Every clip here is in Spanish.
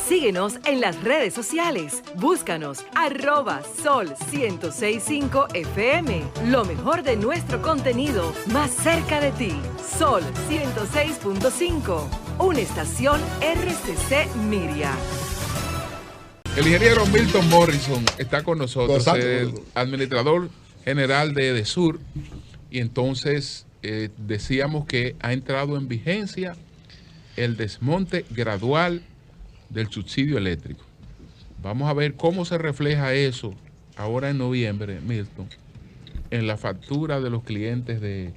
Síguenos en las redes sociales. Búscanos @Sol1065 FM. Lo mejor de nuestro contenido más cerca de ti. Sol 106.5. Una estación RCC Miria. El ingeniero Milton Morrison está con nosotros, el administrador general de EDESUR, y entonces decíamos que ha entrado en vigencia el desmonte gradual del subsidio eléctrico. Vamos a ver cómo se refleja eso ahora en noviembre, Milton, en la factura de los clientes de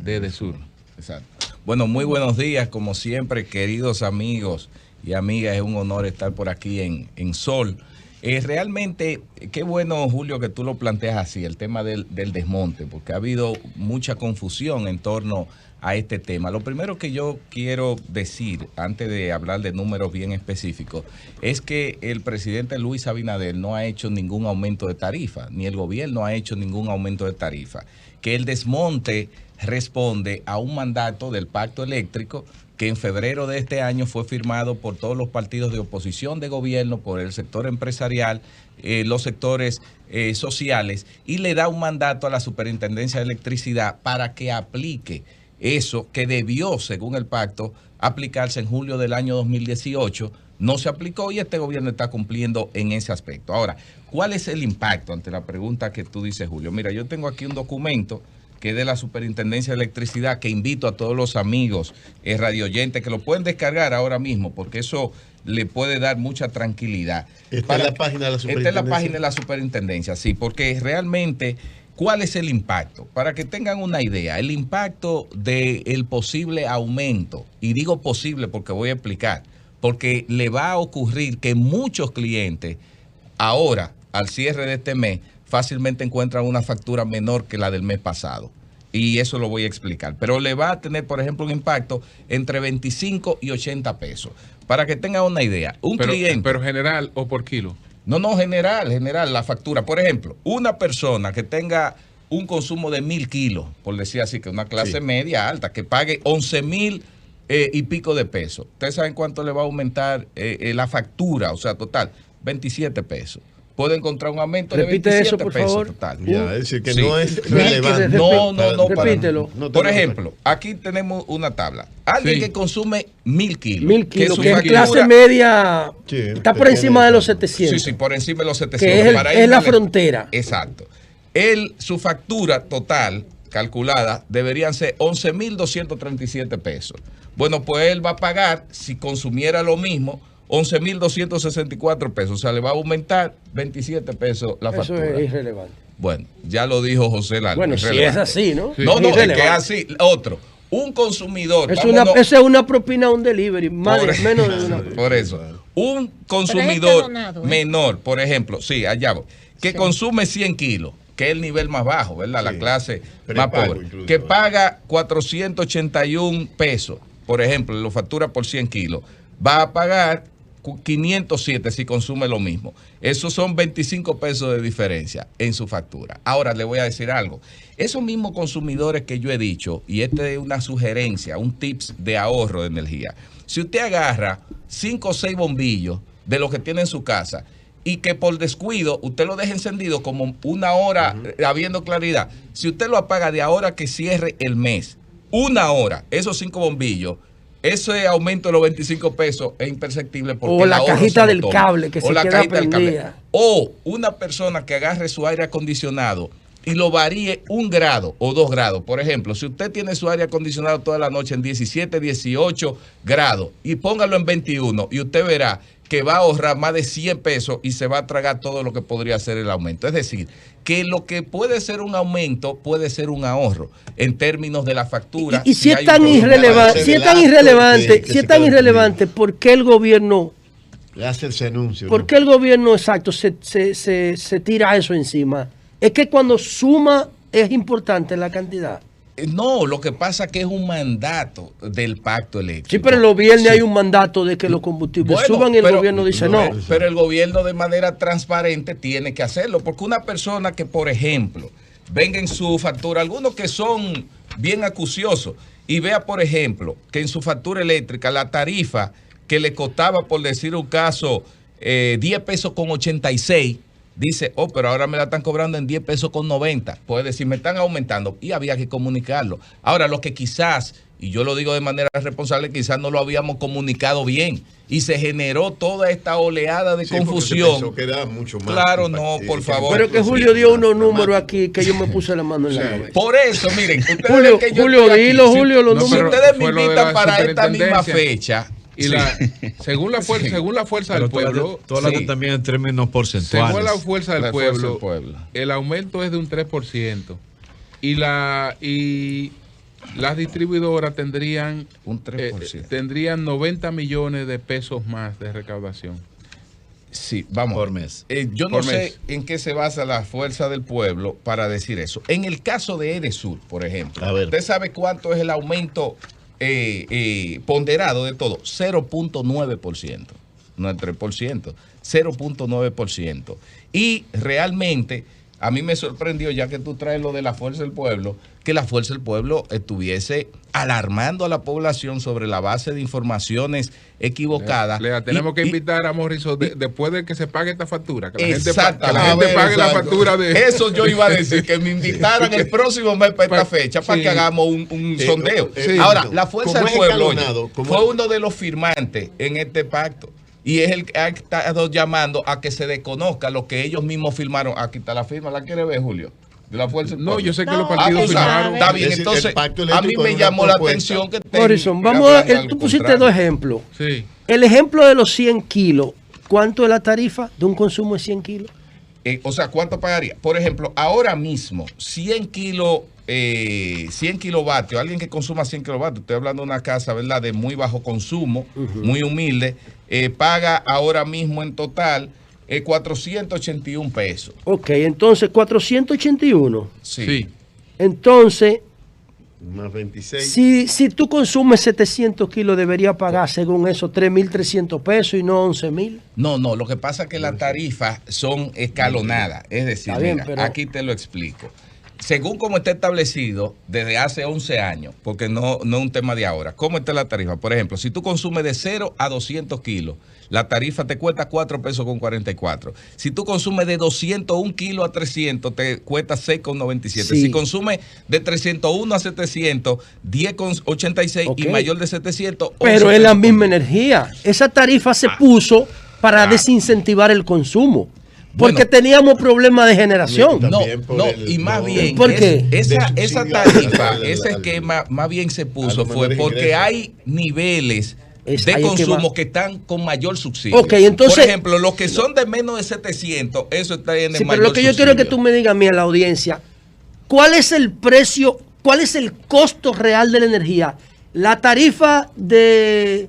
EDESUR. Exacto. Bueno, muy buenos días, como siempre, queridos amigos y amigas, es un honor estar por aquí en Sol. Realmente, qué bueno, Julio, que tú lo planteas así, el tema del desmonte, porque ha habido mucha confusión en torno a este tema. Lo primero que yo quiero decir, antes de hablar de números bien específicos, es que el presidente Luis Abinader no ha hecho ningún aumento de tarifa, ni el gobierno ha hecho ningún aumento de tarifa, que el desmonte responde a un mandato del Pacto Eléctrico que en febrero de este año fue firmado por todos los partidos de oposición de gobierno, por el sector empresarial, los sectores sociales, y le da un mandato a la Superintendencia de Electricidad para que aplique eso que debió, según el pacto, aplicarse en julio del año 2018. No se aplicó y este gobierno está cumpliendo en ese aspecto. Ahora, ¿cuál es el impacto ante la pregunta que tú dices, Julio? Mira, yo tengo aquí un documento que es de la Superintendencia de Electricidad, que invito a todos los amigos radioyentes que lo pueden descargar ahora mismo, porque eso le puede dar mucha tranquilidad. Está en la página de la Superintendencia. Está en la página de la Superintendencia, sí, porque realmente, ¿cuál es el impacto? Para que tengan una idea, el impacto del posible aumento, y digo posible porque voy a explicar, porque le va a ocurrir que muchos clientes ahora, al cierre de este mes, fácilmente encuentran una factura menor que la del mes pasado. Y eso lo voy a explicar. Pero le va a tener, por ejemplo, un impacto entre 25 y 80 pesos. Para que tengan una idea, cliente... ¿Pero general o por kilo? No, general, la factura. Por ejemplo, una persona que tenga un consumo de 1,000 kilos, por decir así, que una clase media alta, que pague 11,000 y pico de pesos. ¿Ustedes saben cuánto le va a aumentar la factura? O sea, total, 27 pesos. Puede encontrar un aumento de 27 eso, por pesos favor. total. Ya, es decir, que Sí. no es relevante. No. Repítelo. Por ejemplo, aquí tenemos una tabla. Alguien que consume 1,000 kilos. 1,000 kilos, su que en factura- clase media Sí, está por encima de los 700. Sí, por encima de los 700. Que es, es la frontera. Exacto. Su factura total calculada deberían ser 11,237 pesos. Bueno, pues él va a pagar, si consumiera lo mismo, 11,264 pesos. O sea, le va a aumentar 27 pesos la factura. Eso es irrelevante. Bueno, ya lo dijo José Largo. Bueno, si es así, ¿no? Sí. No, es que es irrelevante. así. Otro, un consumidor. Esa es una propina a un delivery, menos de una. Por eso. Un consumidor menor, por ejemplo, sí, allá voy, que consume 100 kilos, que es el nivel más bajo, ¿verdad? La clase más pobre, incluso, que paga 481 pesos, por ejemplo, lo factura por 100 kilos, va a pagar 507 si consume lo mismo. Esos son 25 pesos de diferencia en su factura. Ahora le voy a decir algo. Esos mismos consumidores que yo he dicho, y esta es una sugerencia, un tips de ahorro de energía. Si usted agarra 5 o 6 bombillos de los que tiene en su casa y que por descuido usted lo deja encendido como una hora habiendo claridad, si usted lo apaga de ahora que cierre el mes, una hora, esos 5 bombillos, ese aumento de los 25 pesos es imperceptible. Porque o la cajita del cable que se queda prendida. O una persona que agarre su aire acondicionado y lo varíe 1 grado o 2 grados. Por ejemplo, si usted tiene su aire acondicionado toda la noche en 17, 18 grados y póngalo en 21 y usted verá que va a ahorrar más de 100 pesos y se va a tragar todo lo que podría ser el aumento. Es decir, que lo que puede ser un aumento puede ser un ahorro en términos de la factura. Y si es tan irrelevante, ¿por qué el gobierno hace ese anuncio? ¿Por qué el gobierno exacto se tira eso encima? Es que cuando suma es importante la cantidad. No, lo que pasa es que es un mandato del pacto eléctrico. Sí, pero los viernes hay un mandato de que los combustibles suban y el gobierno dice no. Pero el gobierno de manera transparente tiene que hacerlo, porque una persona que, por ejemplo, venga en su factura, algunos que son bien acuciosos, y vea, por ejemplo, que en su factura eléctrica la tarifa que le costaba, por decir un caso, 10 pesos con 86, dice, oh, pero ahora me la están cobrando en 10 pesos con 90. Puede decir, me están aumentando, y había que comunicarlo. Ahora, lo que quizás, y yo lo digo de manera responsable, quizás no lo habíamos comunicado bien y se generó toda esta oleada de confusión. Pensó que era mucho más. Claro, no, por favor. Pero que Julio dio unos números aquí que yo me puse la mano en la cabeza. Por eso, miren, ustedes Julio, ven que yo Julio, estoy aquí. dilo, Julio, los No, Si números. ustedes me fue lo de invitan la para esta misma superintendencia. fecha, Y según la fuerza Pero del pueblo, tú hablas también en términos porcentuales. según la fuerza del La fuerza pueblo, del pueblo. el aumento es de un 3%. Y las distribuidoras tendrían un 3%. tendrían 90 millones de pesos más de recaudación. Sí, vamos. Por mes. Yo no Por sé mes. en qué se basa la fuerza del pueblo para decir eso. En el caso de Edesur, por ejemplo, A ver. ¿usted sabe cuánto es el aumento ponderado de todo? 0.9%. No el 3%, 0.9%. Y realmente, a mí me sorprendió, ya que tú traes lo de la fuerza del pueblo, que la fuerza del pueblo estuviese alarmando a la población sobre la base de informaciones equivocadas. Lea, tenemos que invitar a Morrison después de que se pague esta factura, que la gente, Exactamente. pague la factura de Eso yo iba a decir, que me invitaran el próximo mes para esta fecha, para que hagamos un sondeo. Ahora, la fuerza del pueblo fue uno de los firmantes en este pacto. Y es el que ha estado llamando a que se desconozca lo que ellos mismos firmaron. Aquí está la firma, ¿la quiere ver, Julio? De la fuerza del No, pueblo. yo sé que los partidos firmaron. Está bien, Es decir, entonces el pacto a mí eléctrico me es una llamó la propuesta. atención que Morrison, vamos a, tú pusiste dos ejemplos. Sí. El ejemplo de los 100 kilos, ¿cuánto es la tarifa de un consumo de 100 kilos? O sea, ¿cuánto pagaría? Por ejemplo, ahora mismo, 100 kilovatios, alguien que consuma 100 kilovatios, estoy hablando de una casa, ¿verdad?, de muy bajo consumo, muy humilde, paga ahora mismo en total 481 pesos. Ok, entonces 481. Sí. Entonces, Más 26. si tú consumes 700 kilos, debería pagar, según eso, 3.300 pesos y no 11.000. No, lo que pasa es que las tarifas son escalonadas. Es decir, Está bien, mira, pero- aquí te lo explico. Según como está establecido desde hace 11 años, porque no es un tema de ahora, ¿cómo está la tarifa? Por ejemplo, si tú consumes de 0 a 200 kilos, la tarifa te cuesta 4 pesos con 44. Si tú consumes de 201 kilos a 300, te cuesta 6 con 97. Sí. Si consumes de 301 a 700, 10 con 86 Ok. y mayor de 700, 11 Pero es la pesos misma con- energía. Esa tarifa se puso para desincentivar el consumo. Porque Bueno. teníamos problemas de generación. No, No, También por no, el- y más no. bien, ¿Por qué? esa De subsidio tarifa, al- ese al- esquema más bien se a puso los fue menores porque ingresos. hay niveles Es de ahí es que consumo va. que están con mayor subsidio. Ok, entonces- por ejemplo, los que son de menos de 700, eso está en el Sí, mayor pero lo que yo quiero que tú me digas a mí, a la audiencia, ¿cuál es el precio, cuál es el costo real de la energía? ¿La tarifa de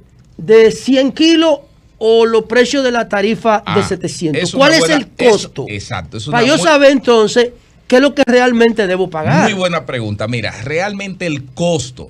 100 kilos o los precios de la tarifa de 700? es ¿Cuál una es buena- el costo? exacto. Es Para una yo muy- saber entonces qué es lo que realmente debo pagar. Muy buena pregunta. Mira, realmente el costo,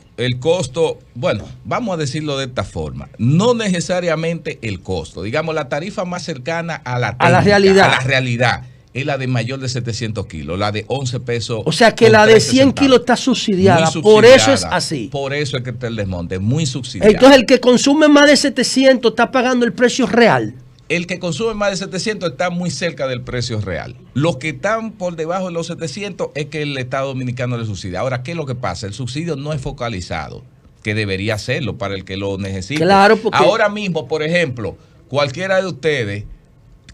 bueno, vamos a decirlo de esta forma, no necesariamente el costo. Digamos, la tarifa más cercana a la técnica, realidad. a la realidad, es la de mayor de 700 kilos, la de 11 pesos. O sea que con la de 13 100 centavos. kilos está subsidiada. Muy Por eso es subsidiada. así. Por eso es que está el desmonte, muy subsidiado. Entonces el que consume más de 700 está pagando el precio real. El que consume más de 700 está muy cerca del precio real. Los que están por debajo de los 700 es que el Estado Dominicano le subsidia. Ahora, ¿qué es lo que pasa? El subsidio no es focalizado, que debería serlo para el que lo necesite. Claro, porque- Ahora mismo, por ejemplo, cualquiera de ustedes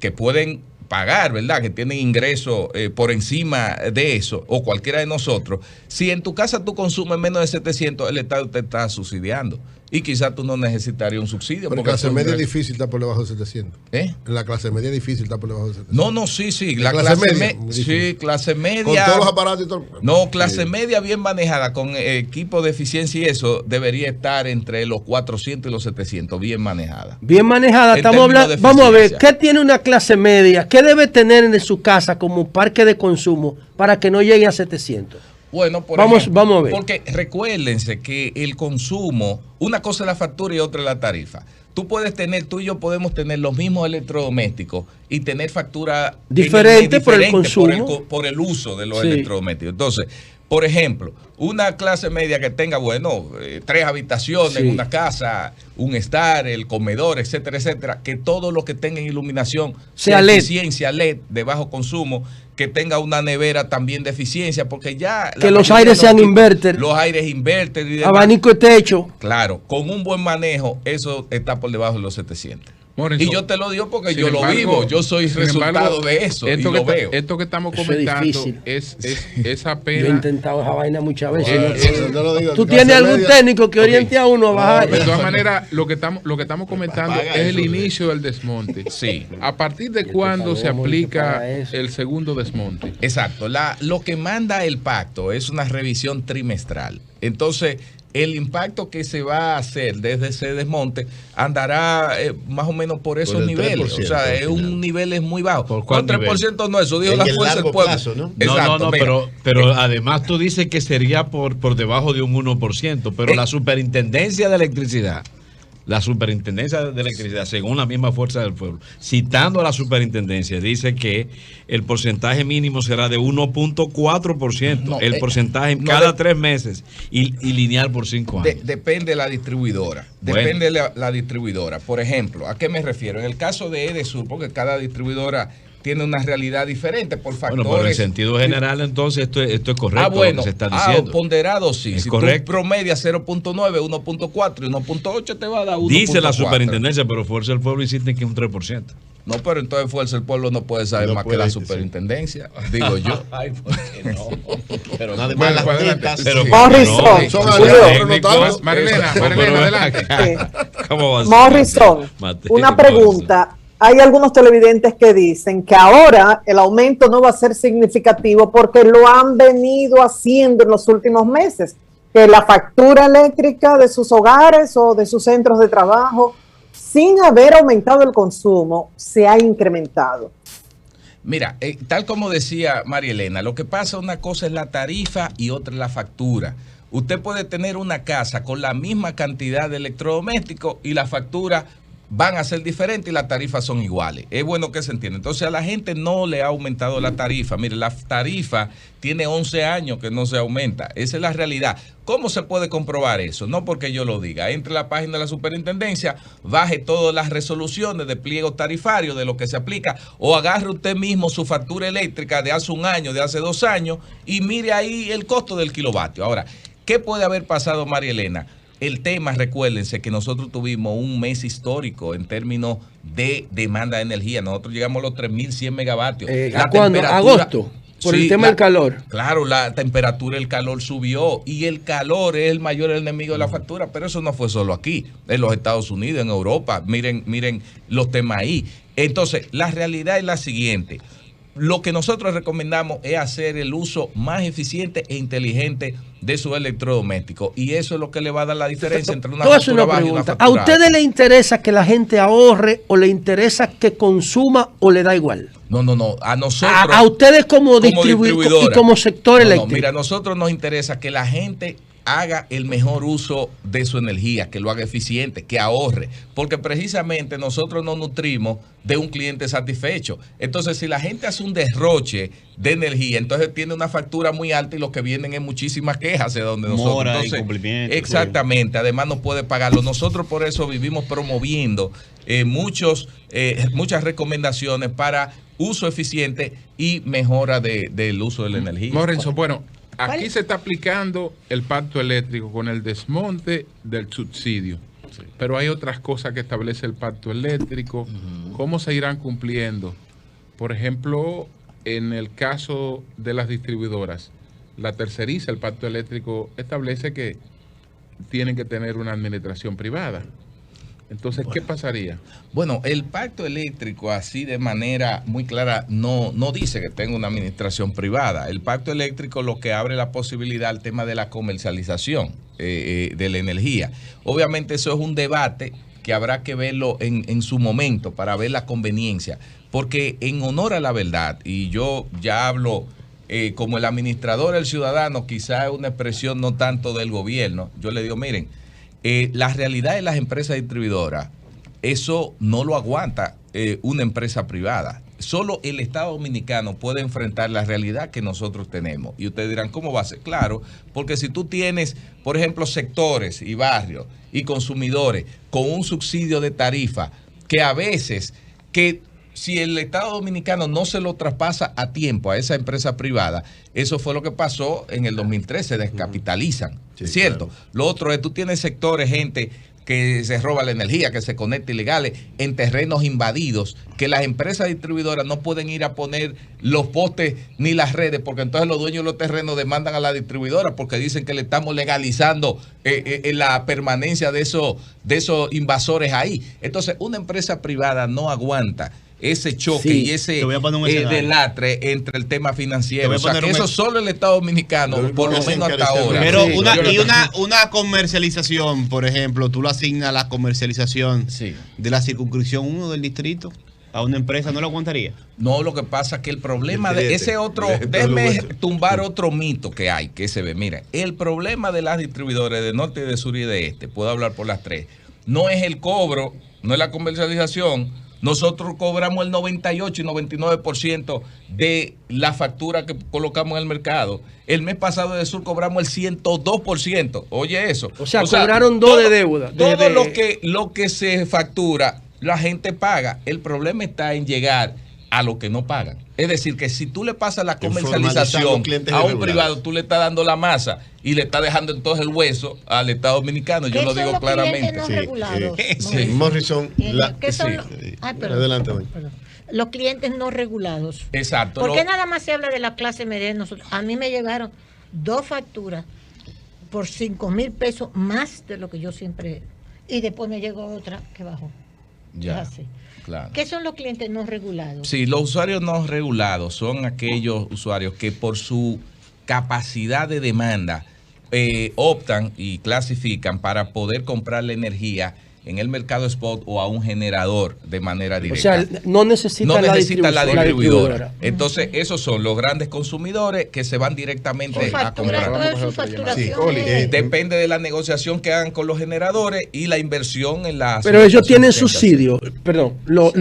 que pueden pagar, ¿verdad? Que tienen ingresos por encima de eso, o cualquiera de nosotros, si en tu casa tú consumes menos de 700, el Estado te está subsidiando. Y quizás tú no necesitarías un subsidio. Pero en porque clase son media es ingresos. difícil estar por debajo de 700. ¿Eh? En la clase media es difícil estar por debajo de 700. No, sí. La La clase clase media, media. muy Sí, difícil. clase media. Con todos los aparatos y todo. No, clase media bien manejada, con equipo de eficiencia y eso, debería estar entre los 400 y los 700, bien manejada. Bien manejada. En Estamos términos hablando. de Vamos a ver, eficiencia. ¿qué tiene una clase media? ¿Qué debe tener en su casa como parque de consumo para que no llegue a 700? Bueno, Vamos a ver. Porque recuérdense que el consumo, una cosa es la factura y otra es la tarifa. Tú y yo podemos tener los mismos electrodomésticos y tener factura Diferente por el consumo. por el uso de los Sí. electrodomésticos. Entonces, Por ejemplo, una clase media que tenga, 3 habitaciones, una casa, un estar, el comedor, etcétera, etcétera, que todo lo que tenga iluminación sea de LED. eficiencia LED de bajo consumo, que tenga una nevera también de eficiencia, porque ya... Que los aires sean inverter. Los aires inverter y demás. Abanico de techo. Claro, con un buen manejo, eso está por debajo de los 700. Morrison, y yo te lo digo porque yo lo vivo, yo soy resultado de eso y lo veo. Esto que estamos comentando es apenas... Yo he intentado esa vaina muchas veces. ¿Tú clase tienes algún media. técnico que oriente a uno a bajar? De todas maneras, lo que estamos comentando es el inicio del desmonte. Sí. ¿A partir de cuándo se aplica el segundo desmonte? Exacto. Lo que manda el pacto es una revisión trimestral. Entonces, el impacto que se va a hacer desde ese desmonte andará más o menos por esos niveles. O sea, es un nivel muy bajo. ¿Por cuál 3% no, eso dijo la Fuerza del Pueblo. Plazo, ¿no? Exacto, pero además tú dices que sería por debajo de un 1%, pero la Superintendencia de Electricidad, según la misma Fuerza del Pueblo, citando a la Superintendencia, dice que el porcentaje mínimo será de 1.4%, el porcentaje cada 3 meses y lineal por 5 años. Depende de la distribuidora. Depende de la distribuidora. Por ejemplo, ¿a qué me refiero? En el caso de Edesur, porque cada distribuidora tiene una realidad diferente por factores. Bueno, pero en sentido general, entonces, esto es correcto lo que se está diciendo. Ponderado sí. Es si correcto. tú promedias 0.9, 1.4 y 1.8 te va a dar 1.4. Dice la Superintendencia, pero Fuerza del Pueblo insiste que es un 3%. No, pero entonces Fuerza del Pueblo no puede saber más que la Superintendencia, digo yo. Ay, ¿por qué no? Pero Además, las tetas. Morrison, Marilena, adelante. ¿Cómo va a ser? Morrison, una pregunta. Hay algunos televidentes que dicen que ahora el aumento no va a ser significativo porque lo han venido haciendo en los últimos meses, que la factura eléctrica de sus hogares o de sus centros de trabajo, sin haber aumentado el consumo, se ha incrementado. Mira, tal como decía María Elena, lo que pasa, una cosa es la tarifa y otra es la factura. Usted puede tener una casa con la misma cantidad de electrodomésticos y la factura van a ser diferentes y las tarifas son iguales. Es bueno que se entienda. Entonces a la gente no le ha aumentado la tarifa. Mire, la tarifa tiene 11 años que no se aumenta. Esa es la realidad. ¿Cómo se puede comprobar eso? No porque yo lo diga. Entre a la página de la Superintendencia, baje todas las resoluciones de pliego tarifario de lo que se aplica, o agarre usted mismo su factura eléctrica de hace un año, de hace 2 años, y mire ahí el costo del kilovatio. Ahora, ¿qué puede haber pasado, María Elena? El tema, recuérdense que nosotros tuvimos un mes histórico en términos de demanda de energía. Nosotros llegamos a los 3.100 megavatios. ¿Cuándo? ¿Agosto? Por el tema del calor. Claro, la temperatura, el calor subió y el calor es el mayor enemigo de la factura, pero eso no fue solo aquí, en los Estados Unidos, en Europa. Miren los temas ahí. Entonces, la realidad es la siguiente. Lo que nosotros recomendamos es hacer el uso más eficiente e inteligente de su electrodoméstico. Y eso es lo que le va a dar la diferencia entre una factura baja y una factura alta. ¿A ustedes les interesa que la gente ahorre o le interesa que consuma o le da igual? No. A nosotros. A ustedes como distribuidor y como sector eléctrico. Mira, a nosotros nos interesa que la gente haga el mejor uso de su energía, que lo haga eficiente, que ahorre, porque precisamente nosotros nos nutrimos de un cliente satisfecho. Entonces, si la gente hace un derroche de energía, entonces tiene una factura muy alta y lo que vienen es muchísimas quejas de donde nosotros. Mora, incumplimiento. Exactamente, además no puede pagarlo. Nosotros por eso vivimos promoviendo muchas recomendaciones para uso eficiente y mejora del uso de la energía. Morrison, bueno, aquí se está aplicando el pacto eléctrico con el desmonte del subsidio. Sí. Pero hay otras cosas que establece el pacto eléctrico. ¿Cómo se irán cumpliendo? Por ejemplo, en el caso de las distribuidoras, la terceriza, el pacto eléctrico establece que tienen que tener una administración privada. Entonces, ¿qué pasaría? Bueno, el pacto eléctrico así de manera muy clara no dice que tenga una administración privada. El pacto eléctrico lo que abre la posibilidad al tema de la comercialización de la energía. Obviamente eso es un debate que habrá que verlo en su momento para ver la conveniencia. Porque en honor a la verdad, y yo ya hablo como el administrador del ciudadano, quizá es una expresión no tanto del gobierno, yo le digo, miren, la realidad de las empresas distribuidoras, eso no lo aguanta una empresa privada. solo el Estado Dominicano puede enfrentar la realidad que nosotros tenemos. Y ustedes dirán, ¿cómo va a ser? Claro, porque si tú tienes, por ejemplo, sectores y barrios y consumidores con un subsidio de tarifa que a veces, que si el Estado Dominicano no se lo traspasa a tiempo a esa empresa privada, eso fue lo que pasó en el 2013, se descapitalizan, sí, ¿cierto? Claro. Lo otro es, tú tienes sectores, gente que se roba la energía, que se conecta ilegales en terrenos invadidos, que las empresas distribuidoras no pueden ir a poner los postes ni las redes, porque entonces los dueños de los terrenos demandan a la distribuidora porque dicen que le estamos legalizando la permanencia de esos invasores ahí. Entonces, una empresa privada no aguanta ese choque y ese delatre entre el tema financiero. O sea, que eso solo el Estado Dominicano, por lo menos hasta ahora. Pero una comercialización, por ejemplo, tú lo asignas a la comercialización de la circunscripción 1 del distrito a una empresa, ¿no lo aguantaría? No, lo que pasa es que el problema de ese otro, déjeme tumbar otro mito que hay, que se ve. Mira, el problema de las distribuidoras de norte, de sur y de este, puedo hablar por las tres, no es el cobro, no es la comercialización. Nosotros cobramos el 98 y 99% de la factura que colocamos en el mercado. El mes pasado de Sur cobramos el 102%. Oye eso. O sea cobraron dos de deuda. Todo lo que se factura, la gente paga. El problema está en llegar a lo que no pagan. Es decir, que si tú le pasas la comercialización a un privado, tú le estás dando la masa y le estás dejando entonces el hueso al Estado Dominicano. Yo lo digo claramente. Morrison, adelante. Los clientes no regulados. Exacto. ¿Por qué nada más se habla de la clase media? A mí me llegaron 2 facturas por 5,000 pesos más de lo que yo siempre... Y después me llegó otra que bajó. Ya. Es así. Claro. ¿Qué son los clientes no regulados? Sí, los usuarios no regulados son aquellos usuarios que por su capacidad de demanda optan y clasifican para poder comprar la energía en el mercado spot o a un generador de manera directa. O sea, no necesita la distribuidora. Entonces, esos son los grandes consumidores que se van directamente a comprar. Depende de la negociación que hagan con los generadores y la inversión en la... Pero ellos tienen subsidio. Perdón, los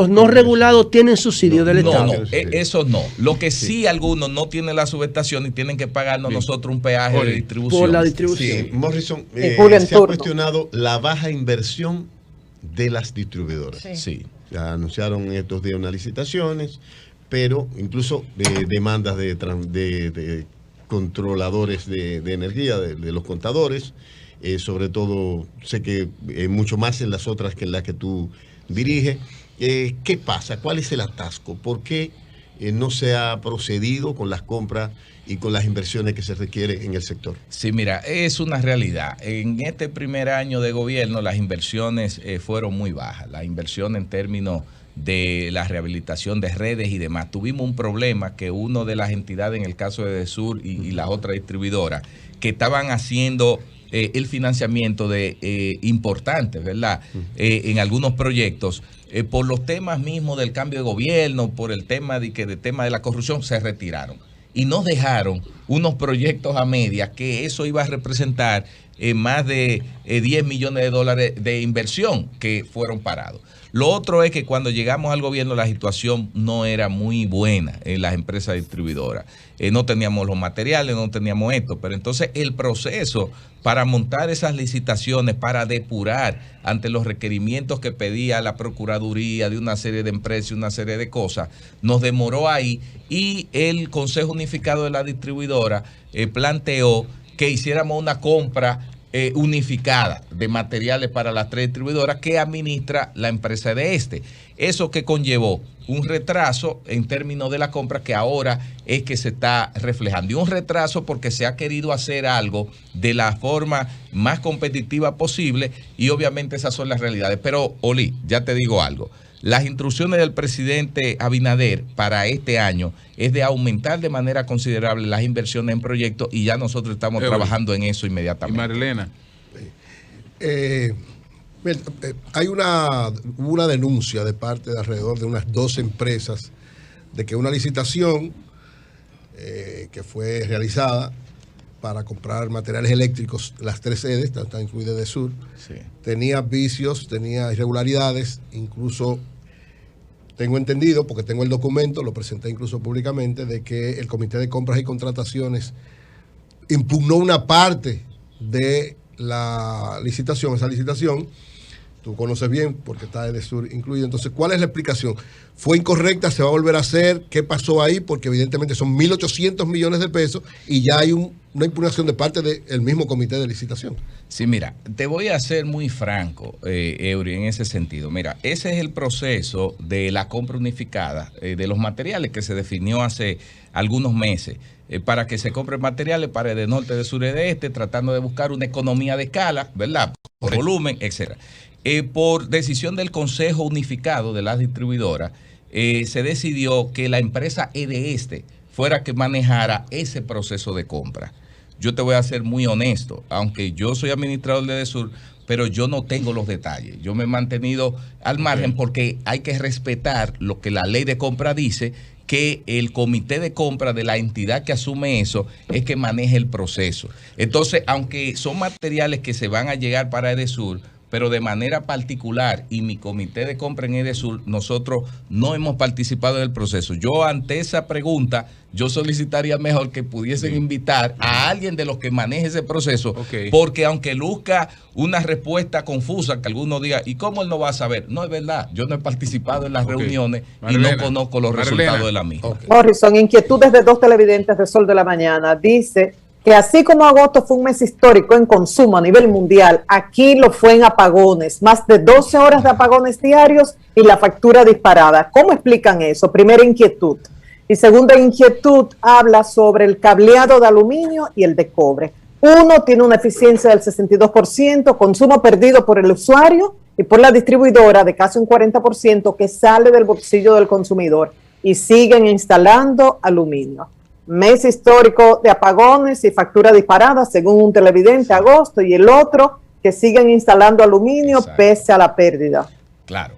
no regulados tienen subsidio del Estado. No, eso no. Lo que sí algunos no tienen la subestación y tienen que pagarnos nosotros un peaje de distribución. Por la distribución. Sí, Morrison, se ha cuestionado la baja inversión de las distribuidoras. Sí. Ya anunciaron estos días unas licitaciones, pero incluso demandas de controladores de energía, de los contadores, sobre todo sé que mucho más en las otras que en las que tú diriges. ¿Qué pasa? ¿Cuál es el atasco? ¿Por qué no se ha procedido con las compras y con las inversiones que se requieren en el sector? Sí, mira, es una realidad. En este primer año de gobierno las inversiones fueron muy bajas. La inversión en términos de la rehabilitación de redes y demás. Tuvimos un problema que una de las entidades, en el caso de Desur y las otras distribuidoras, que estaban haciendo el financiamiento de importantes, ¿verdad? En algunos proyectos, por los temas mismos del cambio de gobierno, por el tema de la corrupción, se retiraron. Y nos dejaron unos proyectos a medias que eso iba a representar más de 10 millones de dólares de inversión que fueron parados. Lo otro es que cuando llegamos al gobierno la situación no era muy buena en las empresas distribuidoras. No teníamos los materiales, no teníamos esto, pero entonces el proceso para montar esas licitaciones, para depurar ante los requerimientos que pedía la Procuraduría de una serie de empresas y una serie de cosas, nos demoró ahí y el Consejo Unificado de la Distribuidora planteó que hiciéramos una compra unificada de materiales para las 3 distribuidoras que administra la empresa de este. Eso que conllevó un retraso en términos de la compra que ahora es que se está reflejando. Y un retraso porque se ha querido hacer algo de la forma más competitiva posible y obviamente esas son las realidades. Pero, Oli, ya te digo algo. Las instrucciones del presidente Abinader para este año es de aumentar de manera considerable las inversiones en proyectos y ya nosotros estamos trabajando en eso inmediatamente. Y Marilena. Hay una denuncia de parte de alrededor de unas 12 empresas de que una licitación que fue realizada para comprar materiales eléctricos, las 3 sedes, está incluida de Sur, tenía vicios, tenía irregularidades, incluso tengo entendido, porque tengo el documento, lo presenté incluso públicamente, de que el Comité de Compras y Contrataciones impugnó una parte de la licitación, esa licitación. Tú conoces bien porque está Edesur incluido. Entonces, ¿cuál es la explicación? ¿Fue incorrecta? ¿Se va a volver a hacer? ¿Qué pasó ahí? Porque evidentemente son 1.800 millones de pesos y ya hay una impugnación de parte del mismo comité de licitación. Sí, mira, te voy a ser muy franco, Eury, en ese sentido. Mira, ese es el proceso de la compra unificada de los materiales que se definió hace algunos meses. Para que se compren materiales para de norte, de sur y de este, tratando de buscar una economía de escala, ¿verdad? Por volumen, etcétera. Por decisión del Consejo Unificado de las Distribuidoras, se decidió que la empresa EDESTE fuera que manejara ese proceso de compra. Yo te voy a ser muy honesto, aunque yo soy administrador de EDESUR, pero yo no tengo los detalles. Yo me he mantenido al margen porque hay que respetar lo que la ley de compra dice, que el comité de compra de la entidad que asume eso es que maneje el proceso. Entonces, aunque son materiales que se van a llegar para EDESUR, pero de manera particular, y mi comité de compra en EDESUR, nosotros no hemos participado en el proceso. Yo, ante esa pregunta, yo solicitaría mejor que pudiesen invitar a alguien de los que maneje ese proceso, porque aunque luzca una respuesta confusa, que alguno diga, ¿y cómo él no va a saber? No, es verdad, yo no he participado en las reuniones y no conozco los resultados de la misma. Morrison, inquietudes de 2 televidentes de Sol de la Mañana, dice que así como agosto fue un mes histórico en consumo a nivel mundial, aquí lo fue en apagones, más de 12 horas de apagones diarios y la factura disparada. ¿Cómo explican eso? Primera inquietud. Y segunda inquietud, habla sobre el cableado de aluminio y el de cobre. Uno tiene una eficiencia del 62%, consumo perdido por el usuario y por la distribuidora de casi un 40% que sale del bolsillo del consumidor, y siguen instalando aluminio. Mes histórico de apagones y factura disparada, según un televidente, agosto, y el otro que siguen instalando aluminio pese a la pérdida. Claro,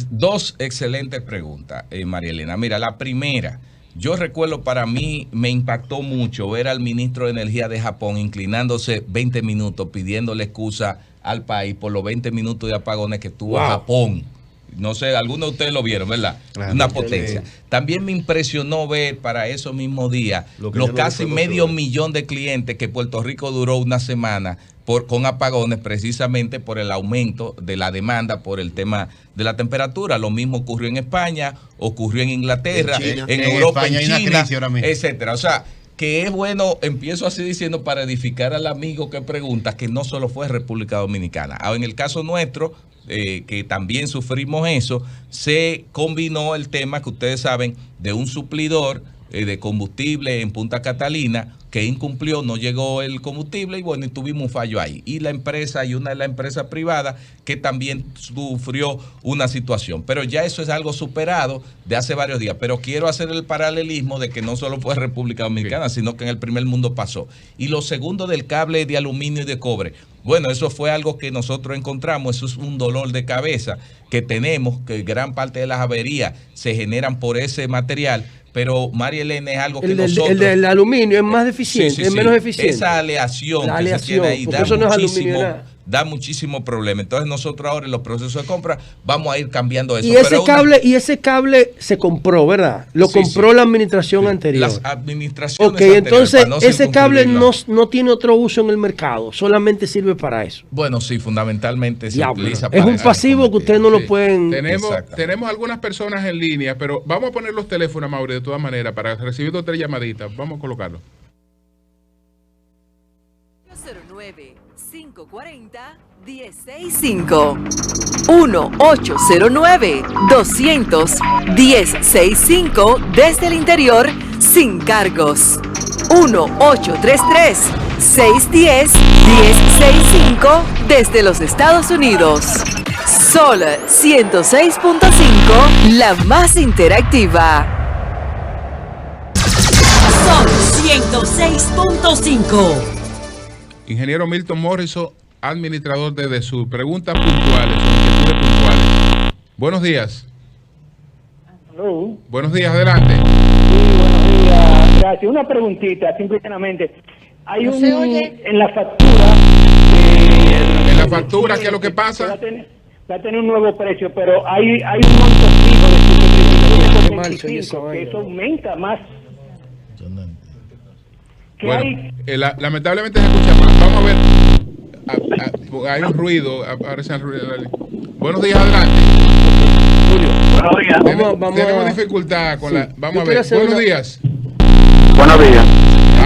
2 excelentes preguntas, María Elena. Mira, la primera, yo recuerdo, para mí me impactó mucho ver al ministro de Energía de Japón inclinándose 20 minutos pidiéndole excusa al país por los 20 minutos de apagones que tuvo Japón. No sé, algunos de ustedes lo vieron, ¿verdad? Una potencia. También me impresionó ver para esos mismos días los casi medio millón de clientes que Puerto Rico duró una semana con apagones, precisamente por el aumento de la demanda por el tema de la temperatura. Lo mismo ocurrió en España, ocurrió en Inglaterra, en Europa, en China, etcétera. O sea, que es bueno, empiezo así diciendo para edificar al amigo que pregunta, que no solo fue República Dominicana. En el caso nuestro, que también sufrimos eso, se combinó el tema que ustedes saben de un suplidor de combustible en Punta Catalina que incumplió, no llegó el combustible y bueno, y tuvimos un fallo ahí. Y la empresa, y una de las empresas privadas que también sufrió una situación. Pero ya eso es algo superado de hace varios días. Pero quiero hacer el paralelismo de que no solo fue República Dominicana, sino que en el primer mundo pasó. Y lo segundo del cable de aluminio y de cobre. Bueno, eso fue algo que nosotros encontramos, eso es un dolor de cabeza que tenemos, que gran parte de las averías se generan por ese material. Pero, María Elena, es algo que nosotros... El del aluminio es más eficiente, es menos eficiente. Esa aleación que se tiene ahí da muchísimo problema. Entonces nosotros ahora en los procesos de compra vamos a ir cambiando eso. Y ese cable se compró, ¿verdad? Lo compró la administración anterior. Las administraciones anteriores. Entonces ese cable no tiene otro uso en el mercado, solamente sirve para eso. Bueno, sí, fundamentalmente se utiliza para eso. Es un pasivo que ustedes no lo pueden... Tenemos algunas personas en línea, pero vamos a poner los teléfonos, Mauri, de todas maneras, para recibir 2 o 3 llamaditas. Vamos a colocarlo. 540-1065 1-809-200-1065 desde el interior sin cargos. 1-833-610-1065 desde los Estados Unidos. Sol 106.5, la más interactiva. Sol 106.5. Ingeniero Milton Morrison, administrador de EDESUR. Preguntas puntuales, inquietudes puntuales. Buenos días. Hello. Buenos días, adelante. Sí, buenos días. Gracias. Una preguntita, simplemente. Hay en la factura... ¿En la factura qué es lo que pasa? va a tener un nuevo precio, pero hay un monto fijo de 135, que eso aumenta más. Bueno, lamentablemente se escucha más. Vamos a ver. Hay un ruido. Aparece el ruido. Buenos días, adelante. Julio. Buenos días. Tenemos dificultad con la. Vamos a ver. Buenos días. Buenos días.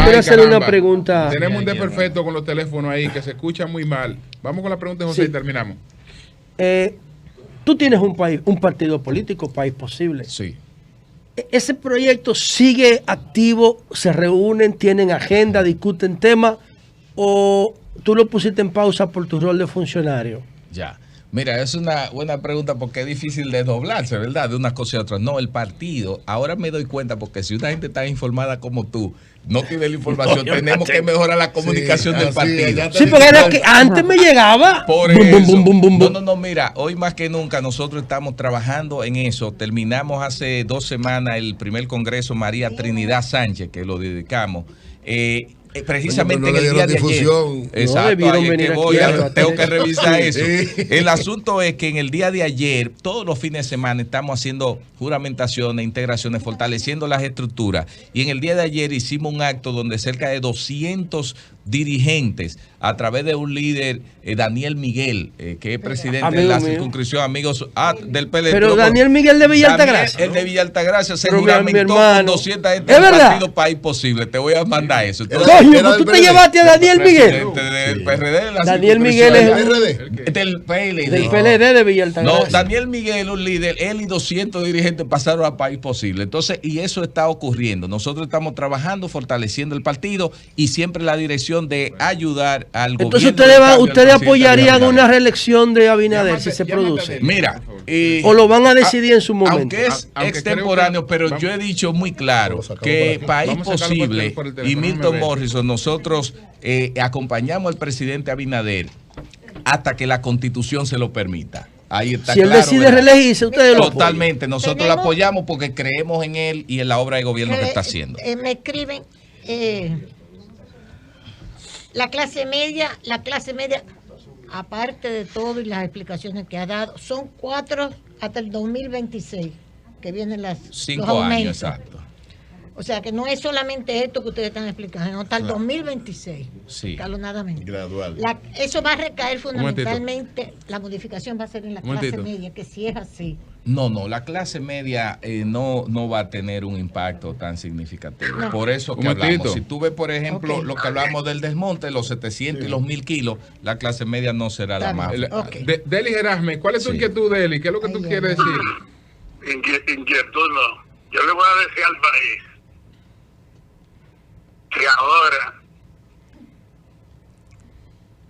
Quiero hacer una pregunta. Tenemos un desperfecto con los teléfonos ahí que se escucha muy mal. Vamos con la pregunta de José y terminamos. Tú tienes un partido político, País Posible. Sí. ¿Ese proyecto sigue activo? ¿Se reúnen, tienen agenda, discuten temas? ¿O tú lo pusiste en pausa por tu rol de funcionario? Ya. Mira, es una buena pregunta porque es difícil desdoblarse, ¿verdad? De una cosa y otra. No, el partido, ahora me doy cuenta porque si una gente tan informada como tú no tiene la información, tenemos que mejorar la comunicación del partido. Sí, porque era que antes me llegaba. Por eso. No, mira, hoy más que nunca nosotros estamos trabajando en eso. Terminamos hace 2 semanas el primer congreso María Trinidad Sánchez, que lo dedicamos. Precisamente en el día de ayer. Exacto, tengo que revisar eso. El asunto es que en el día de ayer, todos los fines de semana, estamos haciendo juramentaciones, integraciones, fortaleciendo las estructuras. Y en el día de ayer hicimos un acto donde cerca de 200 dirigentes, a través de un líder, Daniel Miguel, que es presidente de la circunscripción, amigos del PLD. Pero Daniel Miguel de Villa Altagracia. El de Villa Altagracia se juramentó con 200 gente del partido País Posible. Te voy a mandar eso. Coño, tú te llevaste a Daniel Miguel. Del PRD. Daniel Miguel es del PLD. Del PLD de Villa Altagracia. No, Daniel Miguel, un líder, él y 200 dirigentes pasaron a País Posible. Entonces, y eso está ocurriendo. Nosotros estamos trabajando, fortaleciendo el partido y siempre la dirección de ayudar al gobierno. Entonces ustedes apoyarían una reelección de Abinader si se produce. Mira, o lo van a decidir en su momento. Aunque es extemporáneo, pero yo he dicho muy claro que País Posible y Milton Morrison, nosotros acompañamos al presidente Abinader hasta que la Constitución se lo permita. Ahí está, si él decide reelegirse, ustedes lo totalmente. Nosotros lo apoyamos porque creemos en él y en la obra de gobierno que está haciendo. Me escriben la clase media, aparte de todo y las explicaciones que ha dado, son 4 hasta el 2026 que vienen los 5 aumentos. años, exacto. O sea que no es solamente esto que ustedes están explicando, sino hasta el 2026. Sí. Escalonadamente. Gradual. Eso va a recaer fundamentalmente, la modificación va a ser en la clase media, que si es así. No, la clase media no va a tener un impacto tan significativo. No. Por eso que hablamos. Si tú ves, por ejemplo, lo que hablamos del desmonte, los 700 y los 1000 kilos, la clase media no será la más. Deli Gerasme, ¿cuál es tu inquietud, Deli? ¿Qué es lo que tú quieres decir? Inquietud no. Yo le voy a decir al país que ahora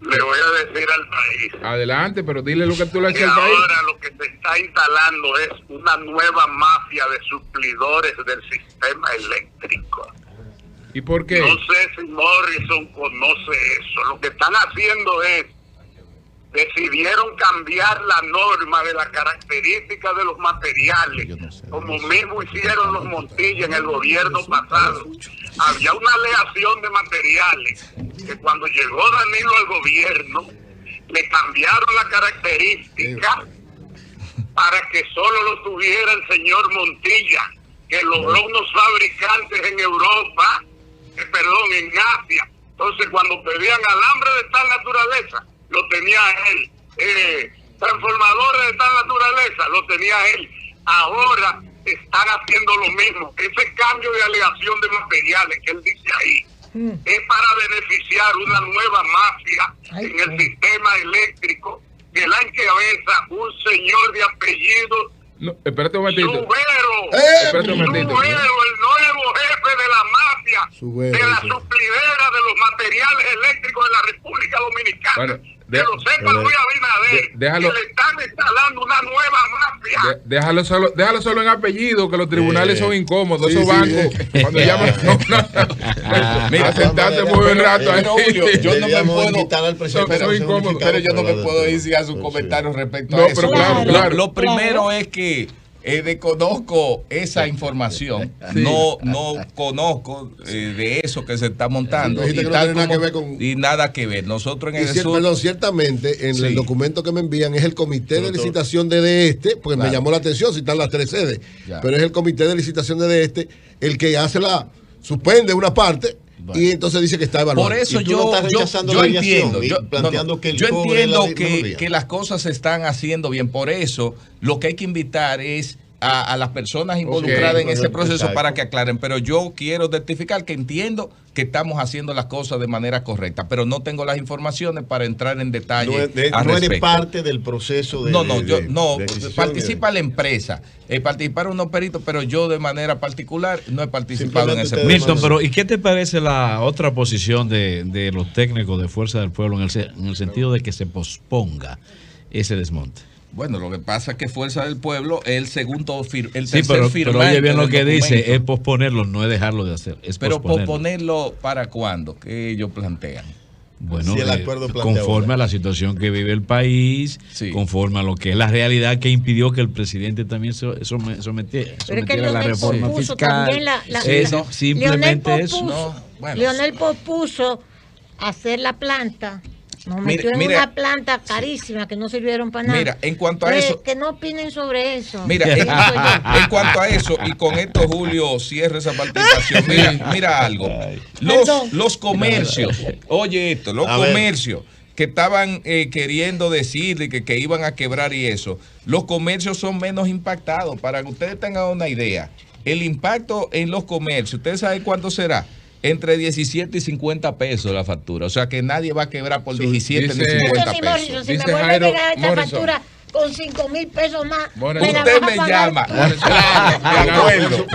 le voy a decir al país. Adelante, pero dile lo que tú le dices al país. Ahora lo que se está instalando es una nueva mafia de suplidores del sistema eléctrico. ¿Y por qué? No sé si Morrison conoce eso. Lo que están haciendo es, decidieron cambiar la norma de la característica de los materiales, como mismo hicieron los Montilla en el gobierno pasado. Había una aleación de materiales que cuando llegó Danilo al gobierno le cambiaron la característica para que solo lo tuviera el señor Montilla, que logró unos fabricantes en Europa, en Asia. Entonces cuando pedían alambre de tal naturaleza, lo tenía él. Transformadores de tal naturaleza, lo tenía él. Ahora están haciendo lo mismo. Ese cambio de aleación de materiales que él dice ahí es para beneficiar una nueva mafia en el sistema eléctrico que la encabeza un señor de apellido espérate un momentito. Subero, el nuevo jefe de la mafia, de la suplidera de los materiales eléctricos de la República Dominicana. Bueno, que lo sepa Luis Abinader, que le están instalando una nueva mafia. Déjalo solo en apellido, que los tribunales son incómodos. Esos bancos, cuando llaman, mira, sentarte muy buen rato ahí. Julio, yo no me puedo, pero yo no me puedo ir sin hacer un comentario respecto a eso. Pero claro. Lo primero es que Desconozco esa información, no conozco de eso que se está montando y nada que ver. Nosotros en Edesur, perdón, ciertamente en el documento que me envían es el comité de licitación de este, porque me llamó la atención si están las 3 sedes, pero es el comité de licitación de este el que suspende una parte. Y entonces dice que está evaluando. Por eso yo entiendo, que las cosas se están haciendo bien. Por eso lo que hay que invitar es a las personas involucradas en ese proceso para que aclaren. Pero yo quiero certificar que entiendo que estamos haciendo las cosas de manera correcta, pero no tengo las informaciones para entrar en detalle. No eres parte del proceso participa la empresa, participaron unos peritos, pero yo de manera particular no he participado en ese proceso. Milton, pero ¿y qué te parece la otra posición de los técnicos de Fuerza del Pueblo en el sentido de que se posponga ese desmonte? Bueno, lo que pasa es que Fuerza del Pueblo es el segundo, el tercer firmante. Pero oye bien lo que dice, es posponerlo, no es dejarlo de hacer. Pero posponerlo ¿para cuándo? ¿Qué ellos plantean? Bueno, conforme a la situación que vive el país, conforme a lo que es la realidad que impidió que el presidente también sometiera la reforma fiscal. Simplemente eso. Leonel pospuso hacer la planta. Nos metió en una planta carísima que no sirvieron para nada. Mira, en cuanto a eso, que no opinen sobre eso. Mira, en cuanto a eso, y con esto Julio cierra esa participación. Mira algo. Los comercios, oye esto, los comercios que estaban queriendo decir que iban a quebrar y eso, los comercios son menos impactados. Para que ustedes tengan una idea, el impacto en los comercios, ¿ustedes saben cuánto será? Entre 17 y 50 pesos la factura. O sea que nadie va a quebrar por 17 ni 50 pesos. Si me vuelve a pegar esta factura con 5,000 pesos más, usted me llama.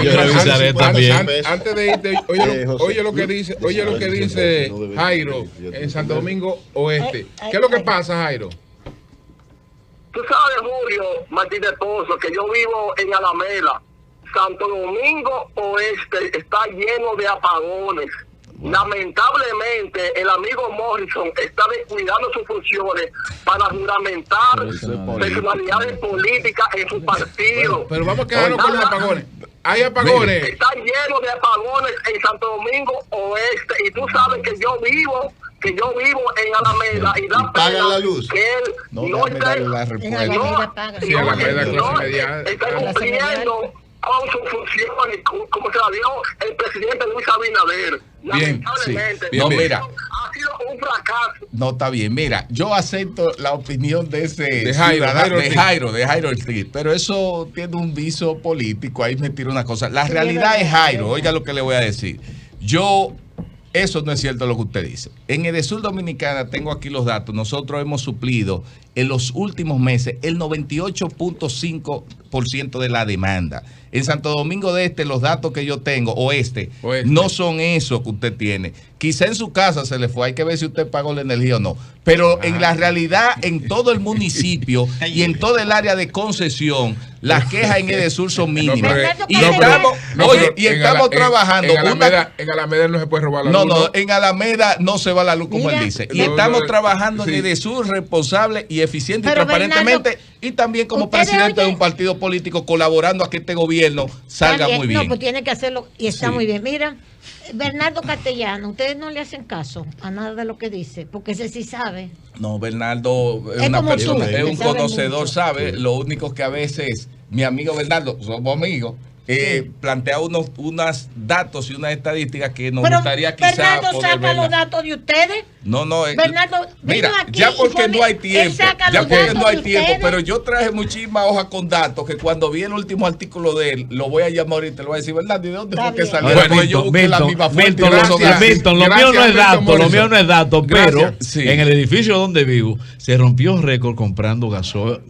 Yo revisaré también. Antes de irte, oye lo que dice Jairo en Santo Domingo Oeste. ¿Qué es lo que pasa, Jairo? Tú sabes, Julio Martínez Pozo, que yo vivo en Alameda. Santo Domingo Oeste está lleno de apagones. Lamentablemente, el amigo Morrison está descuidando sus funciones para juramentar personalidades políticas en su partido. Pero vamos a quedarnos con los apagones. Hay apagones. Está lleno de apagones en Santo Domingo Oeste. Y tú sabes que yo vivo en Alameda y da pena la luz. Que él no está cumpliendo con sus funciones, como se la dio el presidente Luis Abinader. Lamentablemente, mira, ha sido un fracaso. No, está bien. Mira, yo acepto la opinión de Jairo Ortiz, pero eso tiene un viso político. Ahí me tiro una cosa. La realidad es Jairo. Oiga lo que le voy a decir. Eso no es cierto lo que usted dice. En Edesur Dominicana, tengo aquí los datos, nosotros hemos suplido en los últimos meses el 98.5% de la demanda. En Santo Domingo de Este, los datos que yo tengo, oeste, no son esos que usted tiene. Quizá en su casa se le fue, hay que ver si usted pagó la energía o no. Pero en la realidad, en todo el municipio y en todo el área de concesión, las quejas en Edesur son mínimas. Y estamos trabajando. En Alameda no se puede robar la luz. No, en Alameda no se va la luz como él dice. Y estamos trabajando en Edesur responsable y eficiente y transparentemente. Y también como presidente de un partido político colaborando a que este gobierno salga muy bien. No, pues tiene que hacerlo y está muy bien. Mira, Bernardo Castellano, ustedes no le hacen caso a nada de lo que dice, porque ese sí sabe. No, Bernardo es una persona, es un conocedor, sabe. Lo único que a veces, mi amigo Bernardo, somos amigos, plantea unos datos y unas estadísticas que nos gustaría quizás Bernardo saca los datos de ustedes. No, Bernardo, mira, ya porque no hay tiempo, pero yo traje muchísimas hojas con datos que cuando vi el último artículo de él, lo voy a llamar ahorita, lo voy a decir, ¿verdad? ¿De dónde fue que salió? Milton, lo mío no es dato, pero en el edificio donde vivo se rompió un récord comprando gasoil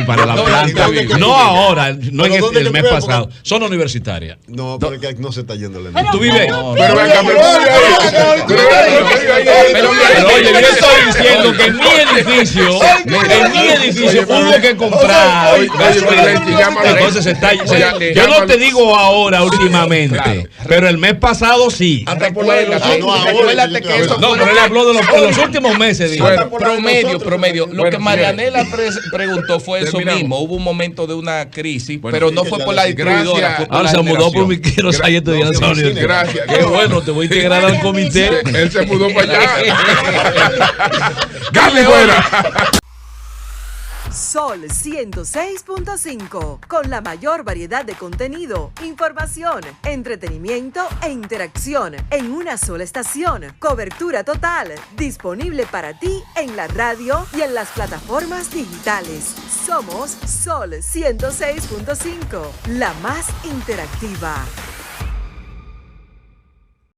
para la planta. No ahora, no en el mes pasado. Zona universitaria. No, pero que no se está yendo la energía. ¿Tú vives? Pero venga, pero oye, yo estoy diciendo que en mi edificio hubo que comprar. Entonces está. Yo no te digo ahora últimamente, pero el mes pasado sí. Acuérdate que eso. No, pero él habló de los últimos meses. Promedio. Lo que Marianela preguntó fue eso mismo. Hubo un momento de una crisis, pero no fue por la distribuidora. Ahora se mudó por mi quiero salir estudiando esa universidad. Gracias. Qué bueno, te voy a integrar al comité. Él se mudó para allá. ¡Gane fuera! Sol 106.5, con la mayor variedad de contenido, información, entretenimiento e interacción en una sola estación. Cobertura total, disponible para ti en la radio y en las plataformas digitales. Somos Sol 106.5, la más interactiva.